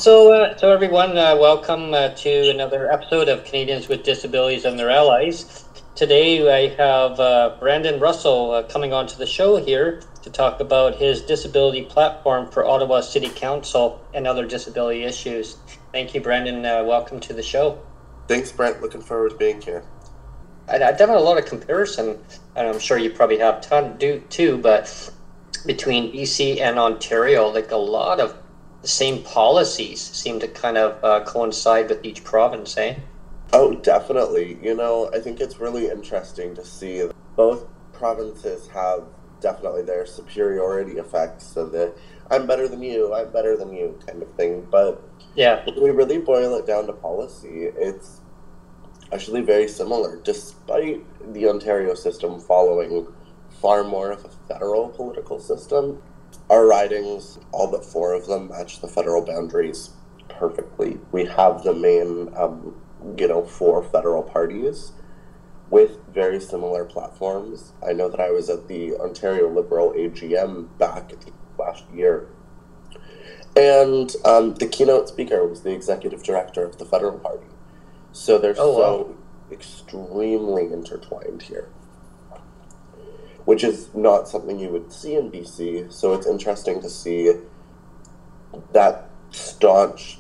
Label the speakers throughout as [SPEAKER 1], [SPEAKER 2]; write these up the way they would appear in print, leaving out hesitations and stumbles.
[SPEAKER 1] So everyone, welcome to another episode of Canadians with Disabilities and Their Allies. Today I have Brandon Russell coming onto the show here to talk about his disability platform for Ottawa City Council and other disability issues. Thank you, Brandon. Welcome to the show.
[SPEAKER 2] Thanks, Brent. Looking forward to being here.
[SPEAKER 1] I've done a lot of comparison, and I'm sure you probably have too, but between BC and Ontario, like a lot of the same policies seem to kind of coincide with each province, eh?
[SPEAKER 2] Oh, definitely. I think it's really interesting to see that both provinces have definitely their superiority effects, so the I'm better than you kind of thing. But
[SPEAKER 1] yeah,
[SPEAKER 2] when we really boil it down to policy, it's actually very similar, despite the Ontario system following far more of a federal political system. Our ridings, all but 4 of them, match the federal boundaries perfectly. We have the main, 4 federal parties with very similar platforms. I know that I was at the Ontario Liberal AGM back last year, and the keynote speaker was the executive director of the federal party. So they're extremely intertwined here, which is not something you would see in BC. So it's interesting to see that staunch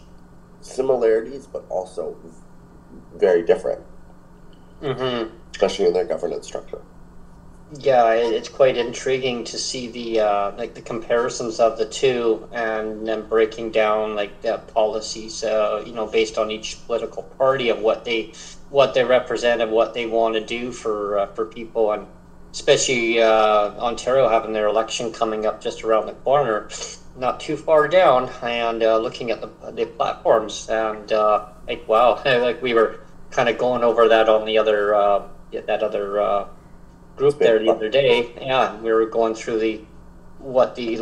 [SPEAKER 2] similarities, but also very different, especially in their governance structure.
[SPEAKER 1] Yeah, it's quite intriguing to see the the comparisons of the two, and then breaking down the policies, based on each political party of what they represent and what they want to do for people, and especially Ontario having their election coming up just around the corner, not too far down, and looking at the platforms, and wow, like we were kind of going over that on the other group there the other day. Yeah, we were going through what the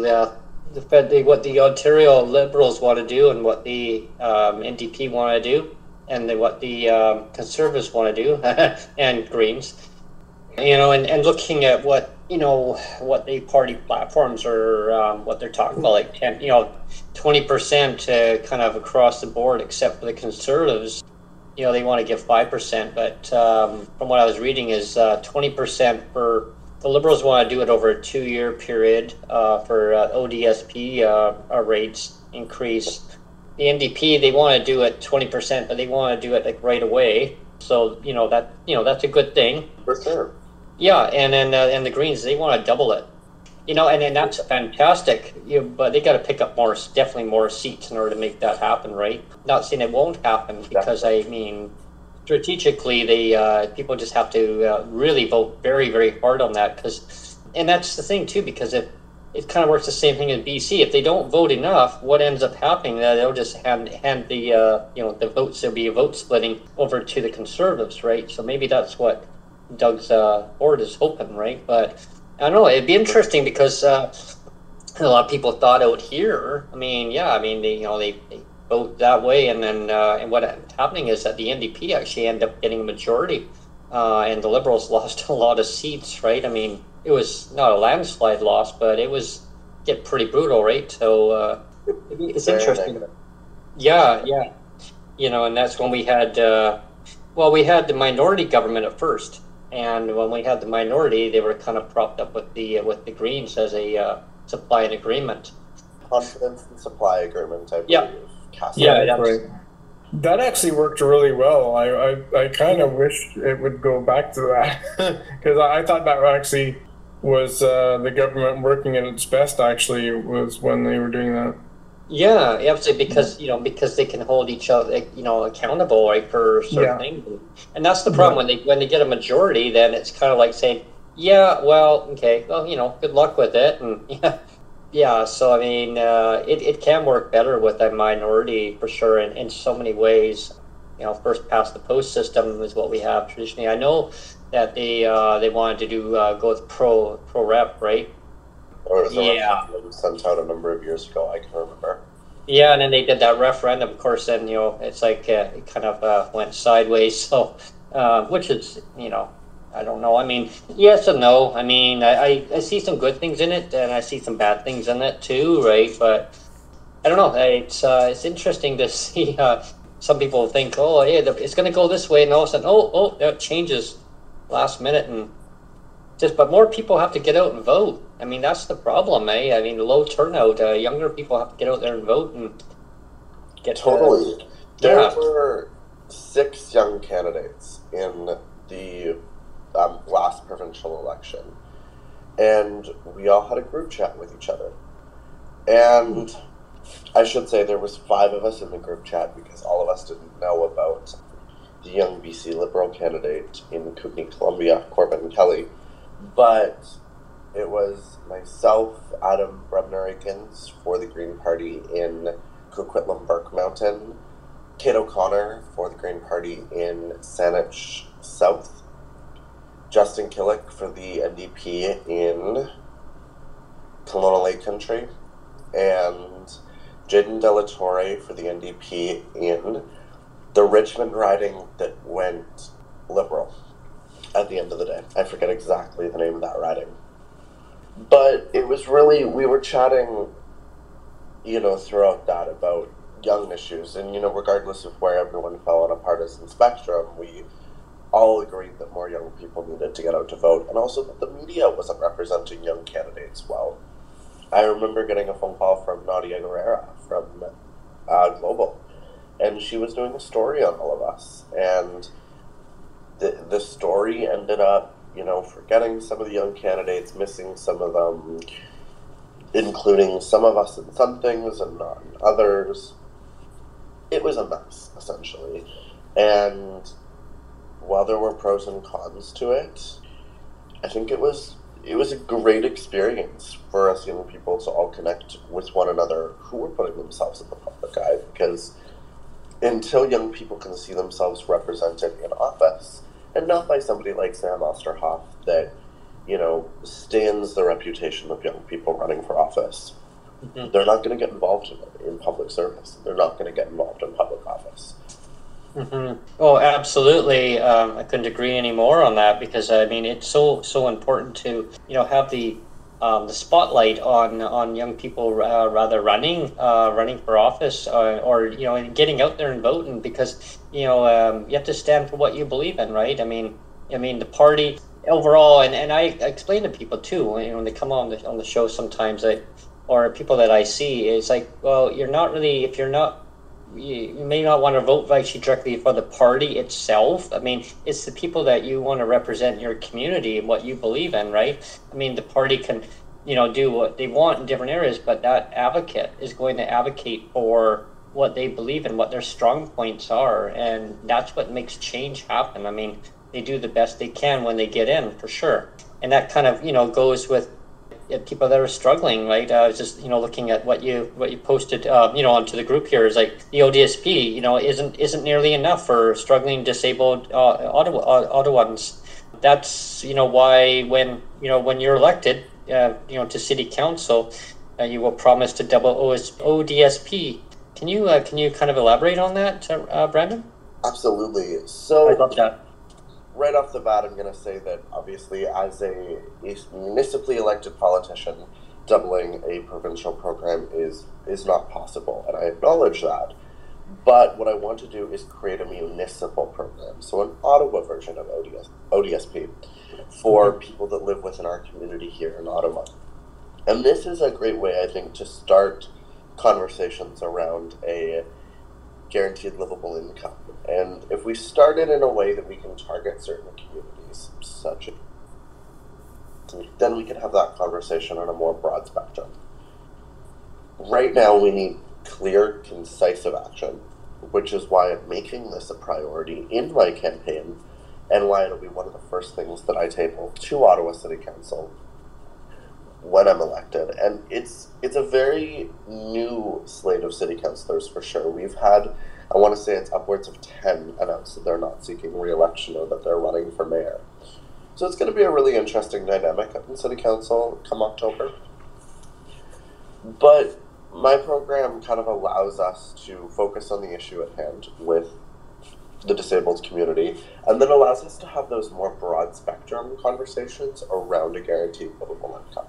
[SPEAKER 1] Ontario Liberals want to do, and what the NDP want to do, and what the Conservatives want to do, and Greens. And looking at what the party platforms are, what they're talking about, like 20% kind of across the board, except for the Conservatives. They want to give 5%, but from what I was reading is 20% for the Liberals want to do it over a 2-year period for ODSP rates increase. The NDP, they want to do it 20%, but they want to do it right away. So that's a good thing
[SPEAKER 2] for sure.
[SPEAKER 1] Yeah, and then and the Greens, they want to double it. And that's fantastic. But they got to pick up definitely more seats in order to make that happen, right? Not saying it won't happen, because strategically, people just have to really vote very, very hard on that. And that's the thing too, because it kind of works the same thing in BC. If they don't vote enough, what ends up happening? They'll just hand the votes. There'll be a vote splitting over to the Conservatives, right? So maybe that's what Doug's board is hoping, right? But I don't know, it'd be interesting, because a lot of people thought out here, they vote that way, and then and what happening is that the NDP actually end up getting a majority, and the Liberals lost a lot of seats, right? It was not a landslide loss, but it was get pretty brutal, right? So it's interesting. Yeah. And that's when we had we had the minority government at first. And when we had the minority, they were kind of propped up with the Greens as a supply and agreement.
[SPEAKER 2] Confidence and supply agreement, I believe.
[SPEAKER 1] Yeah, that's
[SPEAKER 3] right. That actually worked really well. I kind of wish it would go back to that, because I thought that actually was the government working at its best. Actually, was when they were doing that.
[SPEAKER 1] Yeah, absolutely, because they can hold each other, accountable, right, for certain things, and that's the problem when they get a majority. Then it's kind of like saying, good luck with it, and So it can work better with a minority for sure, in so many ways. First past the post system is what we have traditionally. I know that they wanted to do go with pro rep, right?
[SPEAKER 2] Or sent out a number of years ago, I can remember.
[SPEAKER 1] Yeah, and then they did that referendum, of course, and it's like it kind of went sideways. So, which is I don't know. Yes and no. I see some good things in it, and I see some bad things in it too, right? But I don't know. It's interesting to see. Some people think, oh, yeah, it's going to go this way, and all of a sudden, it changes last minute, and but more people have to get out and vote. I mean, that's the problem, eh? I mean, low turnout. Younger people have to get out there and vote and get
[SPEAKER 2] totally. There were 6 young candidates in the last provincial election, and we all had a group chat with each other. And I should say there was 5 of us in the group chat because all of us didn't know about the young BC Liberal candidate in Kootenay, Columbia, Corbin Kelly. But it was myself, Adam Brebner-Aikens for the Green Party in Coquitlam Burke Mountain, Kate O'Connor for the Green Party in Saanich South, Justin Killick for the NDP in Kelowna Lake Country, and Jaden Delatorre for the NDP in the Richmond riding that went Liberal at the end of the day. I forget exactly the name of that riding. But it was really, we were chatting, throughout that about young issues. And, regardless of where everyone fell on a partisan spectrum, we all agreed that more young people needed to get out to vote, and also that the media wasn't representing young candidates well. I remember getting a phone call from Nadia Guerrera from Global, and she was doing a story on all of us. And the story ended up, forgetting some of the young candidates, missing some of them, including some of us in some things and not in others. It was a mess, essentially. And while there were pros and cons to it, I think it was a great experience for us young people to all connect with one another who were putting themselves in the public eye, because until young people can see themselves represented in office, and not by somebody like Sam Osterhoff that, stands the reputation of young people running for office, they're not going to get involved in public service. They're not going to get involved in public office.
[SPEAKER 1] Oh, absolutely. I couldn't agree any more on that, because I mean, it's so important to have the spotlight on young people rather running for office or getting out there and voting, because you have to stand for what you believe in, right? I mean the party overall, and I explain to people too when they come on the show sometimes, or people that I see, is like, well, you're not really, if you're not, you may not want to vote actually directly for the party itself. I mean, it's the people that you want to represent in your community and what you believe in, right? I mean, the party can, do what they want in different areas, but that advocate is going to advocate for what they believe in, what their strong points are, and that's what makes change happen. I mean, they do the best they can when they get in, for sure. And that kind of, goes with people that are struggling, right? I was just, looking at what you posted, onto the group here, is like the ODSP, isn't nearly enough for struggling disabled Ottawans. That's, why when you're elected, to city council, you will promise to double ODSP. Can you kind of elaborate on that, Brandon?
[SPEAKER 2] Absolutely. So
[SPEAKER 1] I love that.
[SPEAKER 2] Right off the bat, I'm going to say that obviously as a municipally elected politician, doubling a provincial program is not possible, and I acknowledge that. But what I want to do is create a municipal program, so an Ottawa version of ODSP for people that live within our community here in Ottawa. And this is a great way, I think, to start conversations around a guaranteed livable income. And if we start it in a way that we can target certain communities, then we can have that conversation on a more broad spectrum. Right now, we need clear, concise action, which is why I'm making this a priority in my campaign, and why it'll be one of the first things that I table to Ottawa City Council when I'm elected. And it's a very new slate of city councillors, for sure. We've had, I want to say it's upwards of 10 announced that they're not seeking re-election or that they're running for mayor. So it's going to be a really interesting dynamic up in city council come October. But my program kind of allows us to focus on the issue at hand with the disabled community, and then allows us to have those more broad spectrum conversations around a guaranteed livable income.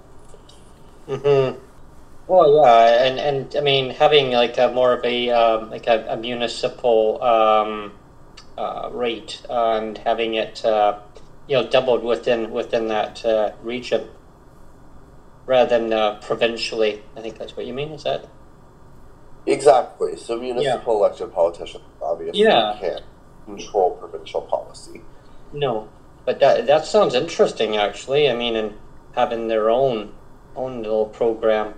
[SPEAKER 1] Well, yeah, and I mean having like a more of a like a municipal rate and having it doubled within that region rather than provincially. I think that's what you mean. Is that?
[SPEAKER 2] Exactly. So
[SPEAKER 1] Yeah.
[SPEAKER 2] municipal elected politicians obviously
[SPEAKER 1] Yeah.
[SPEAKER 2] can't control provincial policy.
[SPEAKER 1] No, but that sounds interesting actually. I mean, and having their own little program.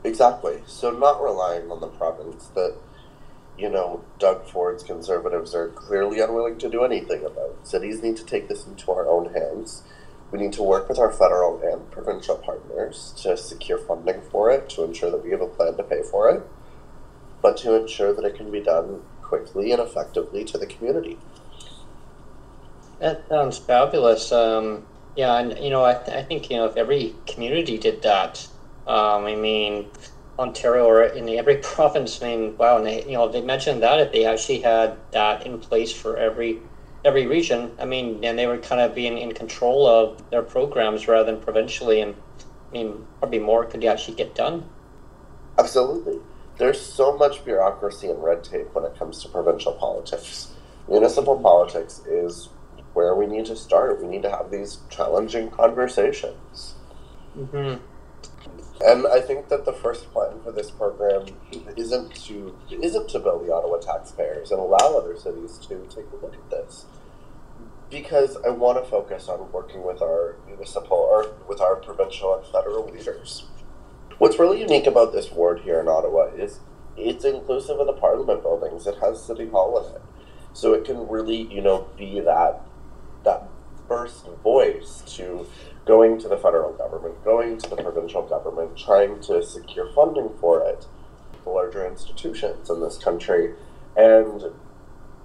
[SPEAKER 2] Exactly. So not relying on the province that, Doug Ford's Conservatives are clearly unwilling to do anything about. Cities need to take this into our own hands. We need to work with our federal and provincial partners to secure funding for it, to ensure that we have a plan to pay for it, but to ensure that it can be done quickly and effectively to the community.
[SPEAKER 1] That sounds fabulous. Yeah, and I think if every community did that, I mean, Ontario or in every province. I mean, wow, and they mentioned that if they actually had that in place for every region, I mean, and they were kind of being in control of their programs rather than provincially, and I mean, probably more could actually get done.
[SPEAKER 2] Absolutely. There's so much bureaucracy and red tape when it comes to provincial politics. Municipal politics is where we need to start. We need to have these challenging conversations.
[SPEAKER 1] Hmm.
[SPEAKER 2] And I think that the first plan for this program isn't to bill the Ottawa taxpayers and allow other cities to take a look at this. Because I want to focus on working with our municipal or with our provincial and federal leaders. What's really unique about this ward here in Ottawa is it's inclusive of the Parliament buildings. It has City Hall in it, so it can really, be that first voice to going to the federal government, going to the provincial government, trying to secure funding for it, the larger institutions in this country, and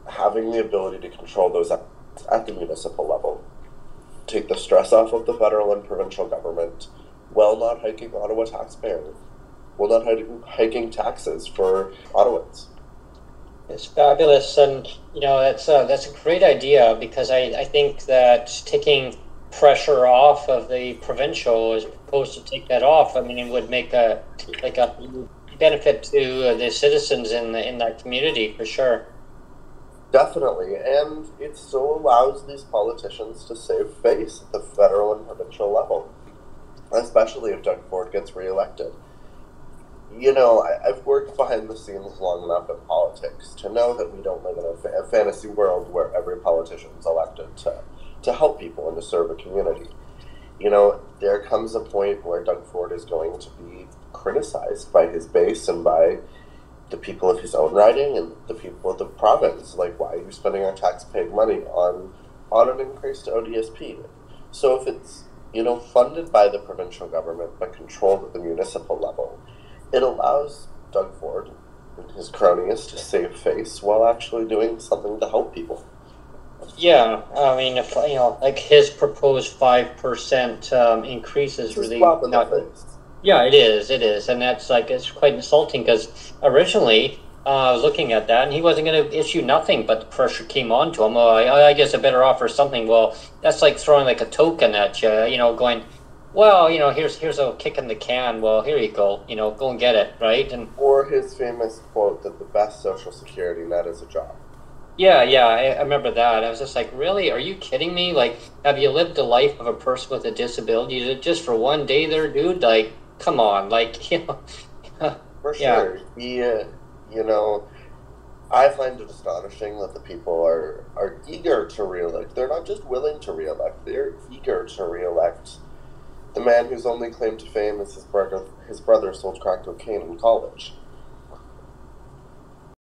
[SPEAKER 2] having the ability to control those at the municipal level. Take the stress off of the federal and provincial government while not hiking Ottawa taxpayers, while not hiking taxes for Ottawans.
[SPEAKER 1] It's fabulous, and that's a great idea because I think that taking pressure off of the provincial as opposed to take that off, I mean, it would make a benefit to the citizens in that community for sure.
[SPEAKER 2] Definitely, and it still allows these politicians to save face at the federal and provincial level, especially if Doug Ford gets reelected. I've worked behind the scenes long enough in politics to know that we don't live in a fantasy world where every politician is elected to help people and to serve a community. There comes a point where Doug Ford is going to be criticized by his base and by the people of his own riding and the people of the province. Like, why are you spending our tax-paid money on an increase to ODSP? So if it's funded by the provincial government but controlled at the municipal level, it allows Doug Ford and his cronies to save face while actually doing something to help people.
[SPEAKER 1] Yeah, I mean, if like his proposed 5% increase is
[SPEAKER 2] It's a
[SPEAKER 1] really
[SPEAKER 2] slap in the
[SPEAKER 1] not.
[SPEAKER 2] face.
[SPEAKER 1] Yeah, it is, and that's like it's quite insulting because originally I was looking at that and he wasn't going to issue nothing, but the pressure came on to him. Oh, I guess I better offer something. Well, that's like throwing like a token at you, going, well, here's a kick in the can. Well, here you go, go and get it, right? And
[SPEAKER 2] Or his famous quote that the best social security net is a job.
[SPEAKER 1] yeah, I remember that. I was just like, really? Are you kidding me? Like, have you lived the life of a person with a disability just for one day there, dude? Like, come on, like,
[SPEAKER 2] For
[SPEAKER 1] yeah.
[SPEAKER 2] sure. I find it astonishing that the people are eager to reelect. They're not just willing to reelect, they're eager to reelect the man whose only claim to fame is his brother sold crack cocaine in college.